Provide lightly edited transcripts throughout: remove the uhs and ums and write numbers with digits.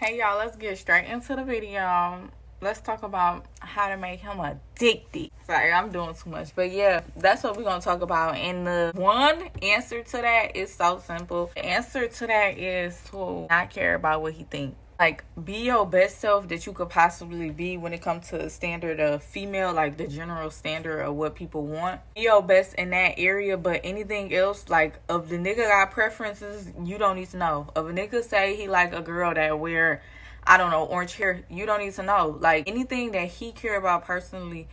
Hey y'all, let's get straight into the video. Let's talk about how to make him addicted. Sorry, I'm doing too much. But yeah, that's what we're going to talk about. And the one answer to that is so simple. The answer to that is to not care about what he thinks. Like, be your best self that you could possibly be when it comes to the standard of female, like the general standard of what people want. Be your best in that area, but anything else, like, if the nigga got preferences, you don't need to know. If a nigga say he like a girl that wear, I don't know, orange hair, you don't need to know. Like, anything that he care about personally,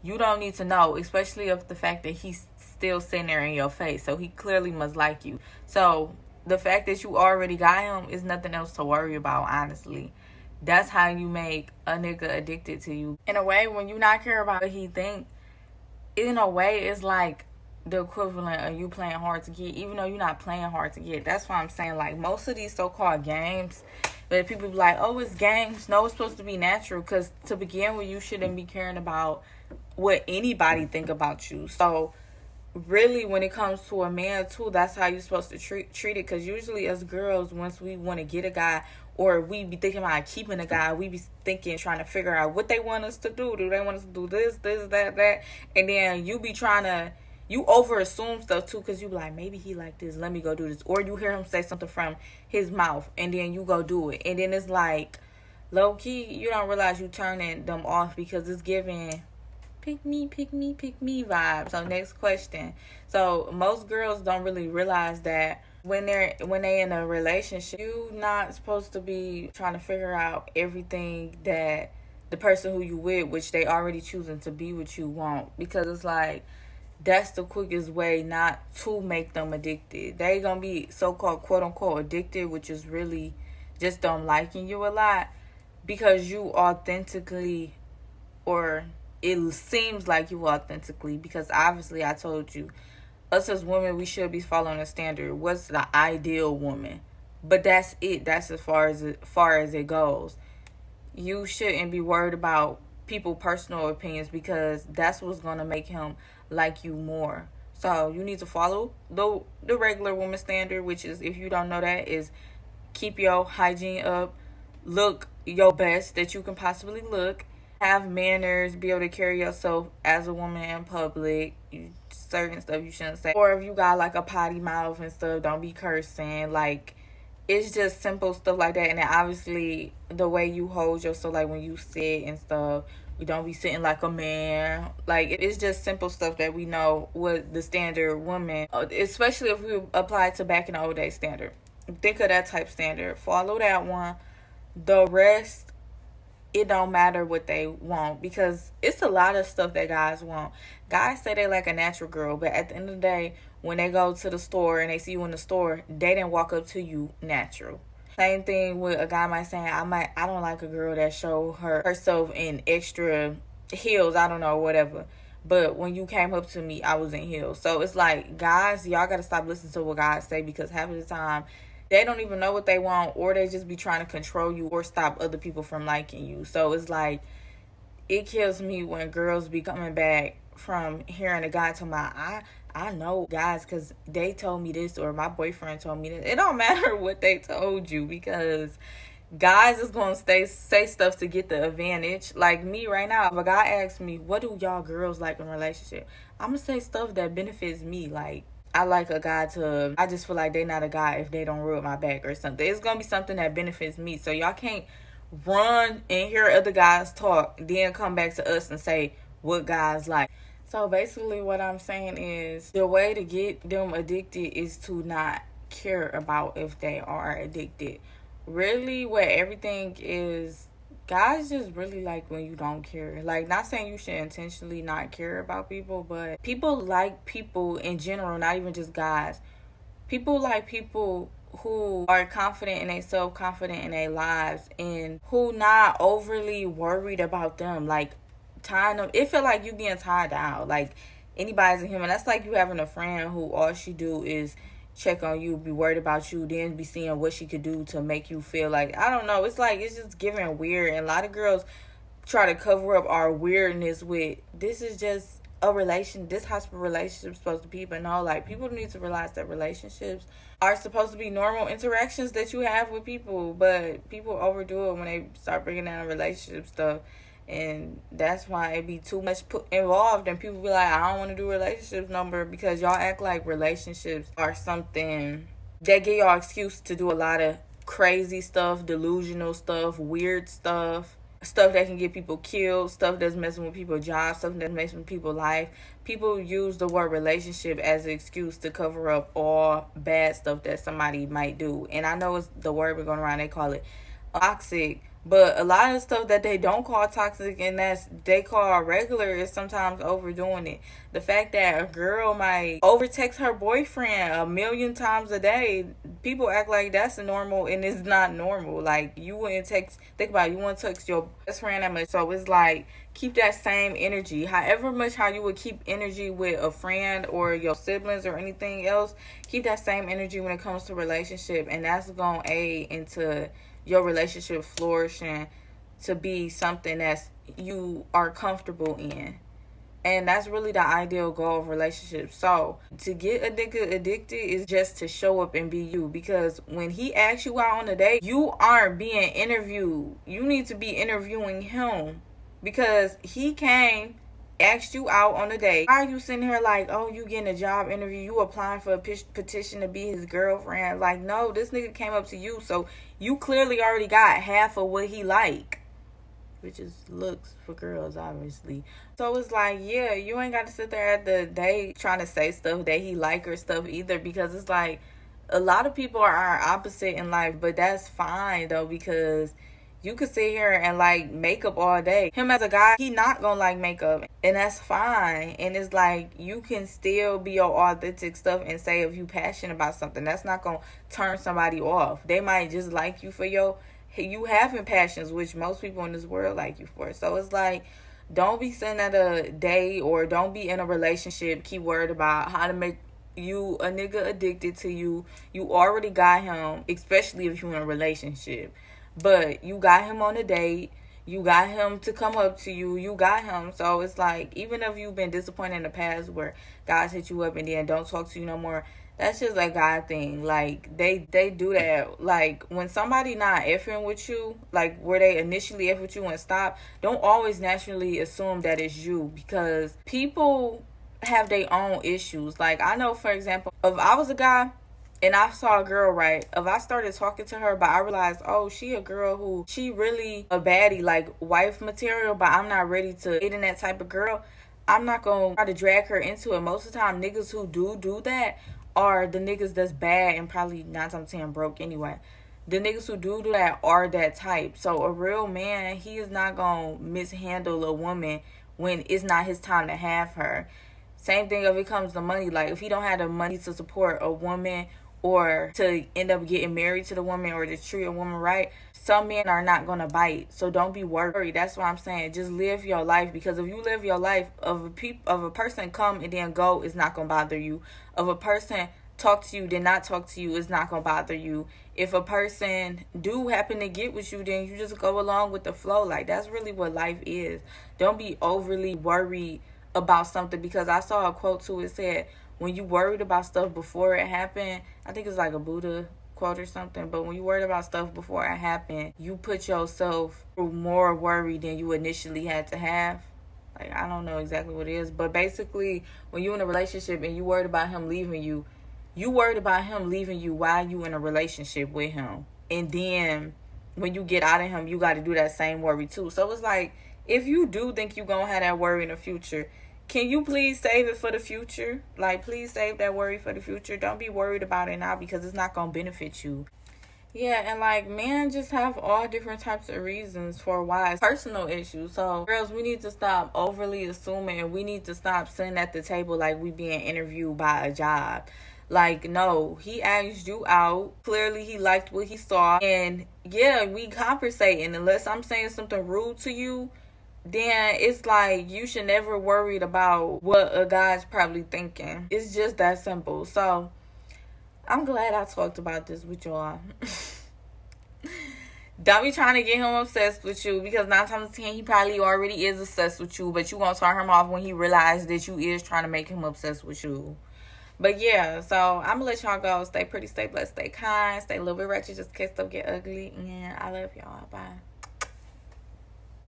you don't need to know, especially if the fact that he's still sitting there in your face. So he clearly must like you. So the fact that you already got him is nothing else to worry about, honestly. That's how you make a nigga addicted to you. In a way, when you not care about what he think, in a way, it's like the equivalent of you playing hard to get, even though you're not playing hard to get. That's why I'm saying, like, most of these so-called games, but people be like, oh, it's games. No, it's supposed to be natural, because to begin with, you shouldn't be caring about what anybody think about you. So really, when it comes to a man too, that's how you're supposed to treat it. Because usually as girls, once we want to get a guy, or we be thinking about keeping a guy, we be thinking, trying to figure out what they want us to do. Do they want us to do this, that? And then you be trying to, you over assume stuff too, because you be like, maybe he like this, let me go do this. Or you hear him say something from his mouth and then you go do it. And then it's like, low key, you don't realize you turning them off, because it's giving pick me vibe. So next question. So most girls don't really realize that when they in a relationship, you not supposed to be trying to figure out everything that the person who you with, which they already choosing to be with you, want. Because it's like, that's the quickest way not to make them addicted. They gonna be so-called quote-unquote addicted, which is really just them liking you a lot, because you authentically, or it seems like you authentically, because obviously I told you, us as women, we should be following a standard. What's the ideal woman? But that's it. That's as far as it goes. You shouldn't be worried about people's personal opinions, because that's what's gonna make him like you more. So you need to follow the regular woman standard, which is, if you don't know that, is keep your hygiene up, look your best that you can possibly look, have manners, be able to carry yourself as a woman in public. Certain stuff you shouldn't say. Or if you got like a potty mouth and stuff, don't be cursing. Like, it's just simple stuff like that. And then obviously the way you hold yourself, like when you sit and stuff, you don't be sitting like a man. Like, it's just simple stuff that we know what the standard woman, especially if we apply to back in the old day standard. Think of that type standard. Follow that one. The rest, it don't matter what they want, because it's a lot of stuff that guys want. Guys say they like a natural girl, but at the end of the day, when they go to the store and they see you in the store, they didn't walk up to you natural. Same thing with a guy might say, I don't like a girl that show herself in extra heels, I don't know, whatever. But when you came up to me, I was in heels. So it's like, guys, y'all gotta stop listening to what guys say, because half of the time they don't even know what they want, or they just be trying to control you or stop other people from liking you. So it's like, it kills me when girls be coming back from hearing a guy tell me, I know guys because they told me this, or my boyfriend told me this. It don't matter what they told you, because guys is going to say stuff to get the advantage. Like me right now, if a guy asks me, what do y'all girls like in a relationship? I'm going to say stuff that benefits me. Like, I like a guy I just feel like they not a guy if they don't rub my back or something. It's going to be something that benefits me. So y'all can't run and hear other guys talk, then come back to us and say what guys like. So basically what I'm saying is, the way to get them addicted is to not care about if they are addicted. Really, what everything is, guys just really like when you don't care. Like, not saying you should intentionally not care about people, but people like people in general, not even just guys. People like people who are confident in themselves, confident in their lives, and who not overly worried about them. Like, tying them, it feel like you being tied down. Like, anybody's a human. That's like you having a friend who all she do is check on you, be worried about you, then be seeing what she could do to make you feel like, I don't know, it's like, it's just giving weird. And a lot of girls try to cover up our weirdness with, this is just this hospital relationship is supposed to be. But no, like, people need to realize that relationships are supposed to be normal interactions that you have with people, but people overdo it when they start bringing down relationship stuff. And that's why it be too much involved, and people be like, I don't want to do relationships no more, because y'all act like relationships are something that give y'all excuse to do a lot of crazy stuff, delusional stuff, weird stuff, stuff that can get people killed, stuff that's messing with people's jobs, stuff that's messing with people's life. People use the word relationship as an excuse to cover up all bad stuff that somebody might do. And I know it's the word we're going around, they call it toxic. But a lot of stuff that they don't call toxic and they call regular is sometimes overdoing it. The fact that a girl might overtext her boyfriend 1,000,000 times a day, people act like that's normal, and it's not normal. Like, you wouldn't think about it, you wouldn't text your best friend that much. So it's like, keep that same energy. However much how you would keep energy with a friend or your siblings or anything else, keep that same energy when it comes to relationship, and that's going to aid into your relationship flourishing to be something that's you are comfortable in. And that's really the ideal goal of relationships. So to get a nigga addicted is just to show up and be you, because when he asks you out on a date, you aren't being interviewed. You need to be interviewing him, because he came, asked you out on a date. Why are you sitting here like, oh, you getting a job interview, you applying for a petition to be his girlfriend? Like, no, this nigga came up to you, so you clearly already got half of what he like, which is looks for girls, obviously. So it's like, yeah, you ain't got to sit there at the date trying to say stuff that he like or stuff either, because it's like, a lot of people are opposite in life, but that's fine though, because you could sit here and like makeup all day. Him as a guy, he not gonna like makeup, and that's fine. And it's like, you can still be your authentic stuff and say if you passionate about something. That's not gonna turn somebody off. They might just like you for you having passions, which most people in this world like you for. So it's like, don't be sitting at a date or don't be in a relationship keep worried about how to make you a nigga addicted to you. You already got him, especially if you're in a relationship. But you got him on a date. You got him to come up to you. You got him. So it's like, even if you've been disappointed in the past where guys hit you up and then don't talk to you no more, that's just a guy thing. Like, they do that. Like, when somebody not effing with you, like where they initially F with you and stop, don't always naturally assume that it's you, because people have their own issues. Like, I know, for example, if I was a guy and I saw a girl, right, if I started talking to her, but I realized, oh, she a girl who, she really a baddie, like wife material, but I'm not ready to date in that type of girl, I'm not going to try to drag her into it. Most of the time, niggas who do that are the niggas that's bad and probably 9 times out of 10 broke anyway. The niggas who do that are that type. So a real man, he is not going to mishandle a woman when it's not his time to have her. Same thing if it comes to money. Like, if he don't have the money to support a woman or to end up getting married to the woman or to treat a woman right, some men are not going to bite. So don't be worried. That's what I'm saying. Just live your life, because if you live your life, of a person come and then go, it's not going to bother you. If a person talk to you, then not talk to you, it's not going to bother you. If a person do happen to get with you, then you just go along with the flow. Like, that's really what life is. Don't be overly worried about something, because I saw a quote too. It said, when you worried about stuff before it happened, I think it's like a Buddha quote or something, but when you worried about stuff before it happened, you put yourself through more worry than you initially had to have. Like, I don't know exactly what it is, but basically, when you're in a relationship and you worried about him leaving you, you worried about him leaving you while you in a relationship with him. And then when you get out of him, you got to do that same worry too. So it's like, if you do think you're going to have that worry in the future, can you please save it for the future? Like, please save that worry for the future. Don't be worried about it now, because it's not going to benefit you. Yeah, and like, men just have all different types of reasons for why. It's personal issues. So, girls, we need to stop overly assuming, and we need to stop sitting at the table like we being interviewed by a job. Like, no, he asked you out. Clearly, he liked what he saw. And yeah, we compensating. Unless I'm saying something rude to you, then it's like, you should never worried about what a guy's probably thinking. It's just that simple. So I'm glad I talked about this with y'all. Don't be trying to get him obsessed with you, because 9 times out of 10 he probably already is obsessed with you, but you gonna turn him off when he realizes that you is trying to make him obsessed with you. But yeah, so I'm gonna let y'all go. Stay pretty, stay blessed, stay kind, stay a little bit ratchet just in case stuff get ugly. And I love y'all. Bye.